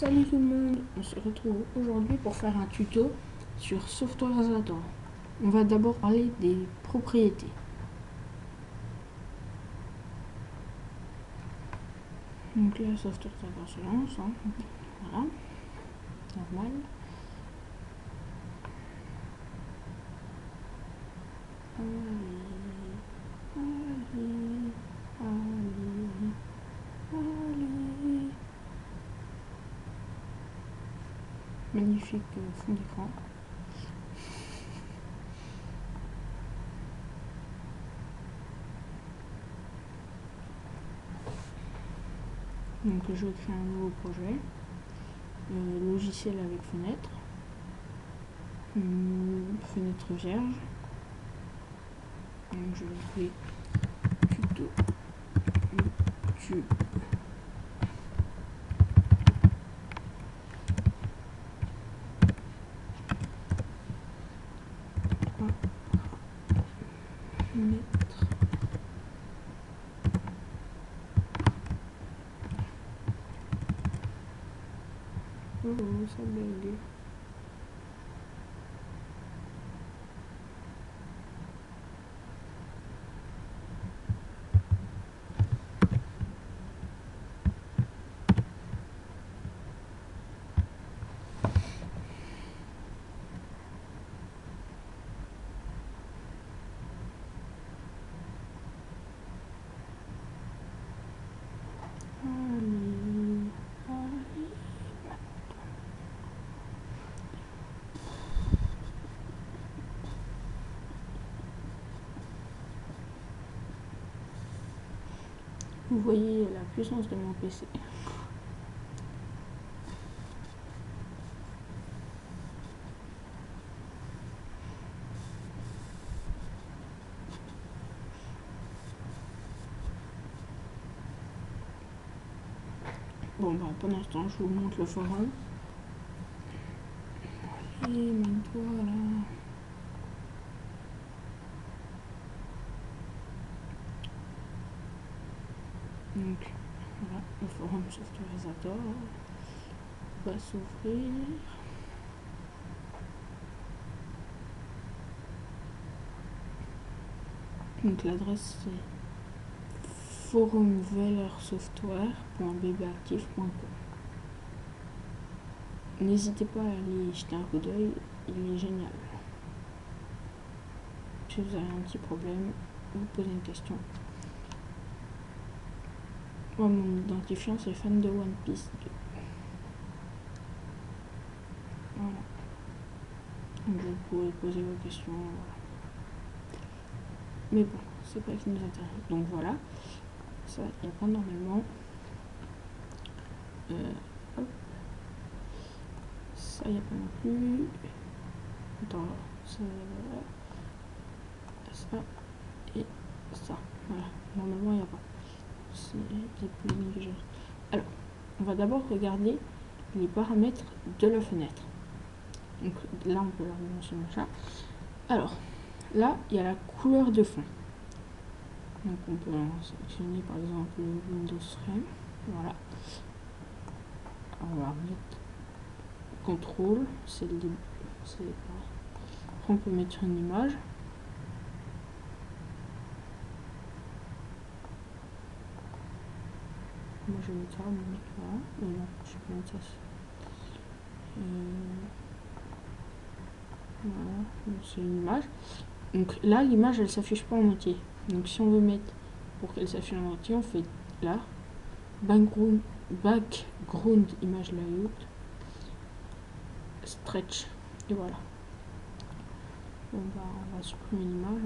Salut tout le monde, on se retrouve aujourd'hui pour faire un tuto sur SoftwareZator. On va d'abord parler des propriétés. Donc là, SoftwareZator se lance, hein. Voilà, normal. Allez. Magnifique fond d'écran. Donc je vais créer un nouveau projet. Logiciel avec fenêtre. Fenêtre vierge. Donc je vais créer tuto YouTube. Mettre oh ça bug. Vous voyez la puissance de mon PC. Bon bah pendant ce temps je vous montre le forum. Allez, mets-toi là. Donc voilà, le forum SoftwareZator va s'ouvrir. Donc l'adresse c'est forumvellersoftware.bbactive.com. N'hésitez pas à aller jeter un coup d'œil, il est génial. Si vous avez un petit problème, vous posez une question. Moi, mon identifiant c'est fan de One Piece 2. Voilà. Donc vous pouvez poser vos questions. Mais bon, c'est pas ce qui nous intéresse. Donc voilà, ça, il n'y a pas normalement. Hop. Ça, il n'y a pas non plus. Attends, ça et ça. Voilà, normalement, il n'y a pas. C'est plus négligé. Alors, on va d'abord regarder les paramètres de la fenêtre. Donc là, on peut leur mentionner ça. Alors, là, il y a la couleur de fond. Donc on peut en sélectionner par exemple le Windows Frame. Voilà. On va mettre contrôle, c'est le début. Après on peut mettre une image. Moi je vais mettre ça, voilà. Mais non, je peux mettre ça. Voilà, c'est une image. Donc là l'image elle s'affiche pas en entier. Donc si on veut mettre pour qu'elle s'affiche en entier, on fait là background image layout stretch et voilà. On va supprimer l'image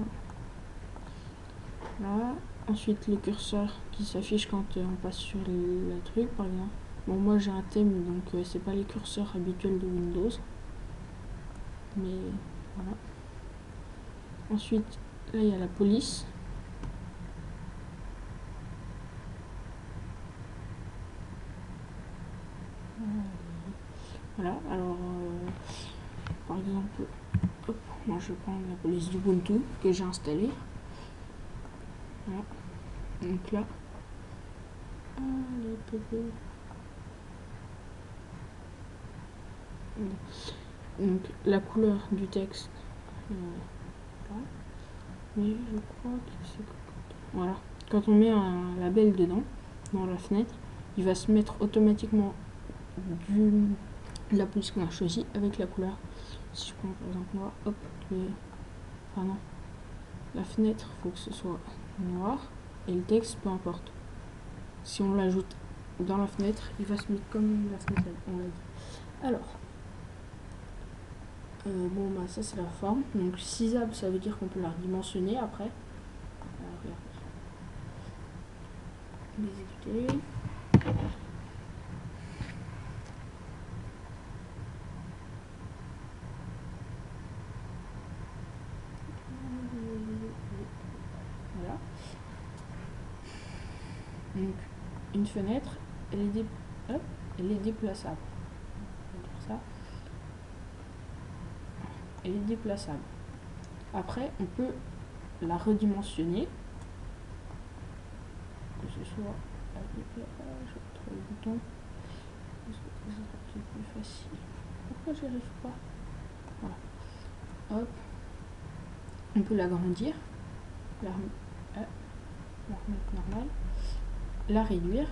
là. Ensuite le curseur qui s'affiche quand on passe sur le truc par exemple. Bon moi j'ai un thème donc c'est pas les curseurs habituels de Windows, mais voilà. Ensuite là il y a la police. Voilà, alors par exemple, hop, moi je vais prendre la police d'Ubuntu que j'ai installée. Voilà, donc là, allez, Donc la couleur du texte, voilà. Mais je crois que c'est... Voilà. Quand on met un label dedans, dans la fenêtre, il va se mettre automatiquement de la police qu'on a choisie avec la couleur. Si je prends par exemple noir, hop, non. La fenêtre, il faut que ce soit noir, et le texte, peu importe. Si on l'ajoute dans la fenêtre, il va se mettre comme la fenêtre, on l'a dit. Alors, bon, bah ça c'est la forme. Donc scisable, ça veut dire qu'on peut la redimensionner après. Regarde. Exécuter. Voilà. Donc une fenêtre, elle est déplaçable. On va dire ça. Elle est déplaçable. Après, on peut la redimensionner. Que ce soit avec la page, je trouve le bouton. C'est plus facile. Pourquoi j'y arrive pas? Voilà. Hop. On peut l'agrandir. La remettre normale. La réduire.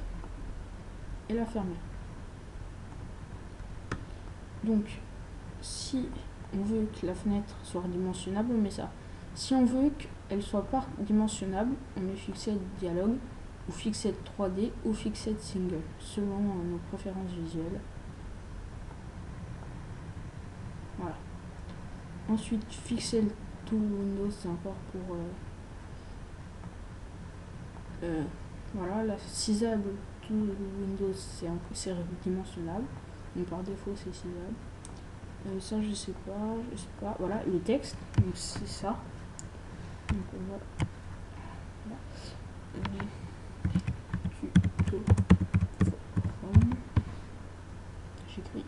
Et la fermer. Donc, si on veut que la fenêtre soit redimensionnable, on met ça. Si on veut qu'elle soit pas dimensionnable, on met fixette dialogue, ou fixette 3D, ou fixette single, selon nos préférences visuelles. Voilà. Ensuite, fixette tout Windows, c'est encore pour... voilà, la scisable tout Windows, c'est redimensionnable. Donc par défaut, c'est scisable. Ça, je sais pas. Voilà, le texte, donc c'est ça. Donc on va... Voilà. J'écris.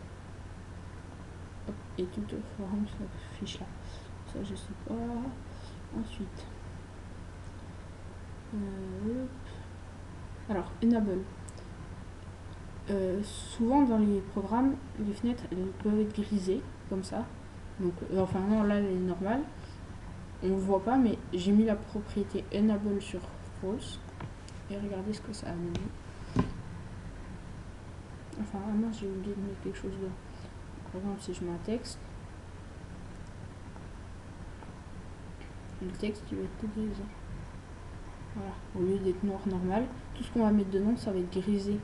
Et toute forme, ça fiche là. Ça, je sais pas. Ensuite. Alors, enable. Souvent dans les programmes, les fenêtres elles peuvent être grisées comme ça. Donc, enfin non, là elle est normale. On ne voit pas, mais j'ai mis la propriété enable sur false. Et regardez ce que ça a donné. Enfin, ah non, j'ai oublié de mettre quelque chose là. Par exemple, si je mets un texte, le texte il va être tout grisé. Voilà, au lieu d'être noir normal, tout ce qu'on va mettre dedans, ça va être grisé.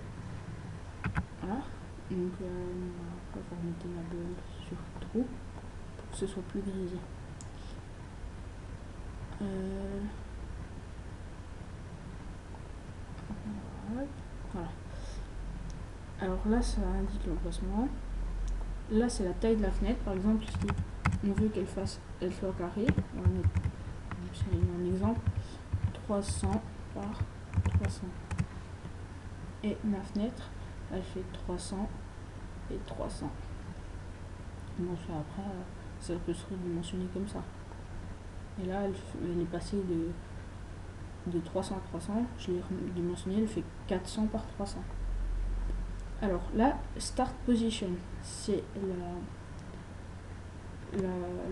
Voilà, donc on va remettre enable sur true pour que ce soit plus grisé. Voilà. Alors là, ça indique l'emplacement. Là, c'est la taille de la fenêtre. Par exemple, si on veut qu'elle soit carrée, on va mettre un exemple 300 par 300. Et ma fenêtre, elle fait 300 et 300. Bon, ça après, ça peut se redimensionner comme ça. Et là, elle est passée de 300 à 300. Je l'ai redimensionnée, elle fait 400 par 300. Alors là, start position, c'est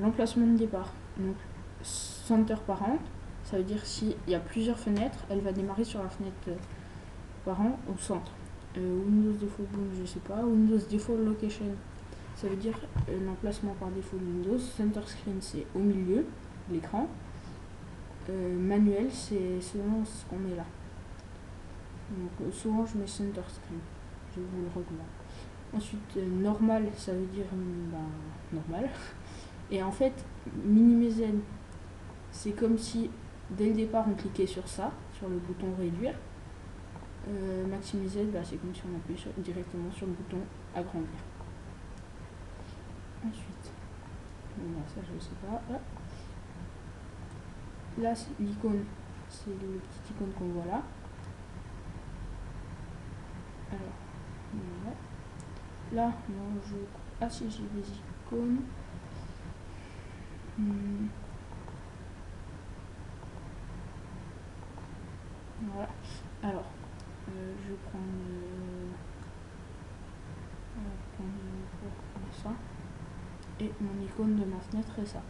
l'emplacement de départ. Donc, center parent, ça veut dire s'il y a plusieurs fenêtres, elle va démarrer sur la fenêtre parent au centre. Windows Default Boom, je sais pas. Windows Default Location, ça veut dire l'emplacement par défaut de Windows. Center Screen, c'est au milieu de l'écran. Manuel, c'est selon ce qu'on met là. Donc souvent je mets Center Screen. Je vous le recommande. Ensuite, normal, ça veut dire normal. Et en fait, minimiser, c'est comme si dès le départ on cliquait sur ça, sur le bouton réduire. Maximiser, c'est comme si on appuyait directement sur le bouton agrandir. Ensuite, ça je sais pas. Là, l'icône, c'est le petit icône qu'on voit là. Alors, voilà. Là, non, ah si, j'ai des icônes. Voilà. Alors, je vais prendre... ça. Et mon icône de ma fenêtre est ça.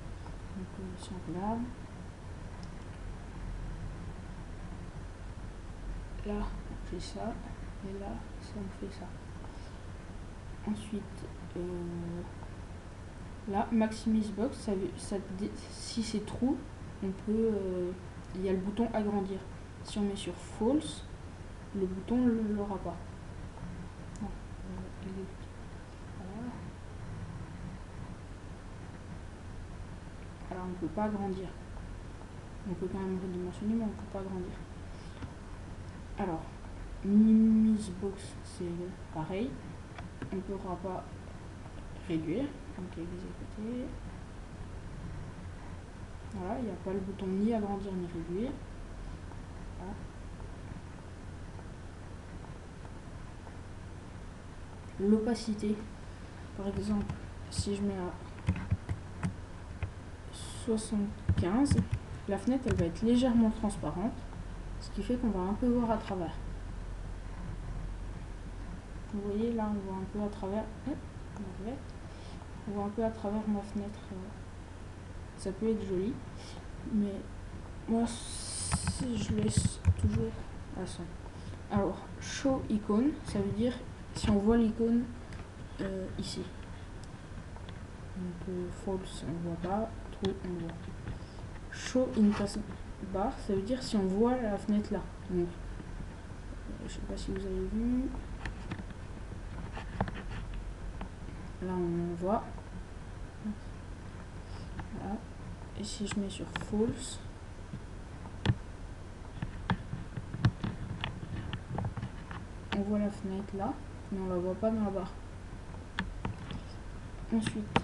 Donc si on regarde, là j'ai ça, et là ça me fait ça. Ensuite, là, Maximise Box, si c'est true, on peut, il y a le bouton agrandir. Si on met sur false, le bouton ne l'aura pas. Non, voilà. Alors on ne peut pas agrandir. On peut quand même redimensionner, mais on ne peut pas agrandir. Alors, Minimise Box, c'est pareil. On ne pourra pas réduire. Donc exécuter. Voilà, il n'y a pas le bouton ni agrandir ni réduire. Voilà. L'opacité, par exemple, si je mets à 75, la fenêtre elle va être légèrement transparente, ce qui fait qu'on va un peu voir à travers. Vous voyez là, on voit un peu à travers. On voit un peu à travers ma fenêtre. Ça peut être joli, mais moi je laisse toujours à 100. Alors, show icône, ça veut dire si on voit l'icône ici. Donc false on voit pas, true on voit. Show in taskbar, ça veut dire si on voit la fenêtre là. Donc, je sais pas si vous avez vu. Là on voit. Voilà. Et si je mets sur false, on voit la fenêtre là, mais on la voit pas dans la barre. Ensuite,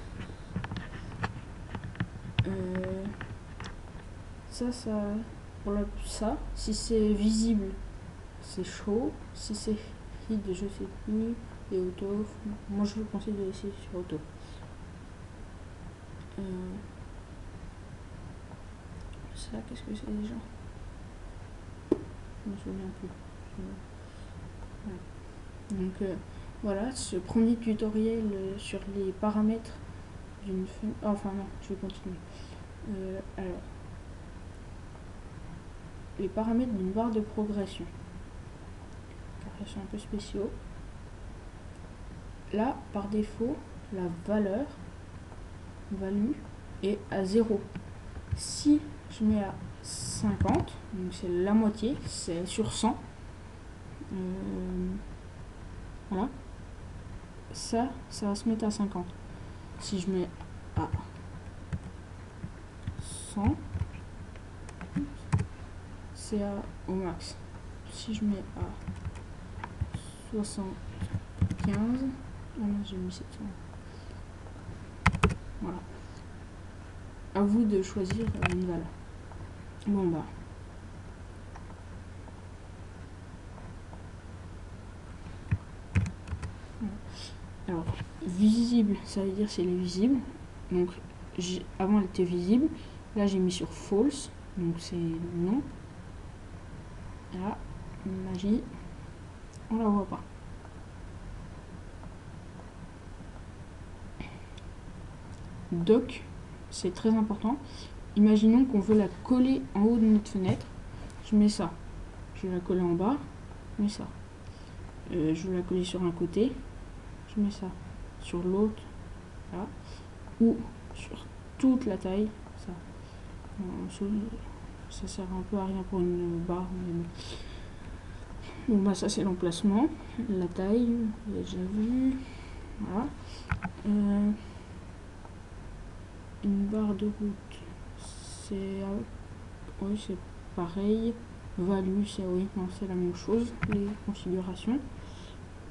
ça, si c'est visible, c'est show. Si c'est hid, je sais plus, et auto, moi je vous conseille de laisser sur auto. Ça, qu'est-ce que c'est déjà? Je me souviens plus. Ouais. Donc voilà, ce premier tutoriel sur les paramètres d'une fenêtre. Enfin non, je vais continuer. Alors, les paramètres d'une barre de progression. Car ils sont un peu spéciaux. Là, par défaut, la value est à 0. Si je mets à 50, donc c'est la moitié, c'est sur 100. Voilà. Ça va se mettre à 50. Si je mets à 100, c'est au max. Si je mets à 75, j'ai mis 700. Voilà. À vous de choisir une valeur. Bon bah. Alors, visible, ça veut dire c'est visible. Donc, avant elle était visible. Là, j'ai mis sur false. Donc, c'est non. Là, magie. On la voit pas. Dock, c'est très important. Imaginons qu'on veut la coller en haut de notre fenêtre. Je mets ça. Je vais la coller en bas. Je mets ça. Je vais la coller sur un côté. Je mets ça sur l'autre, là, ou sur toute la taille, ça. Ça sert un peu à rien pour une barre, mais bon bah ça c'est l'emplacement, la taille, vous l'avez déjà vu, voilà. Une barre de route, c'est oui, c'est pareil. Value, c'est oui, non, c'est la même chose, les configurations.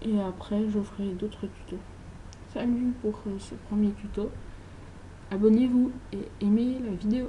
Et après, je ferai d'autres tutos. Salut pour ce premier tuto. Abonnez-vous et aimez la vidéo.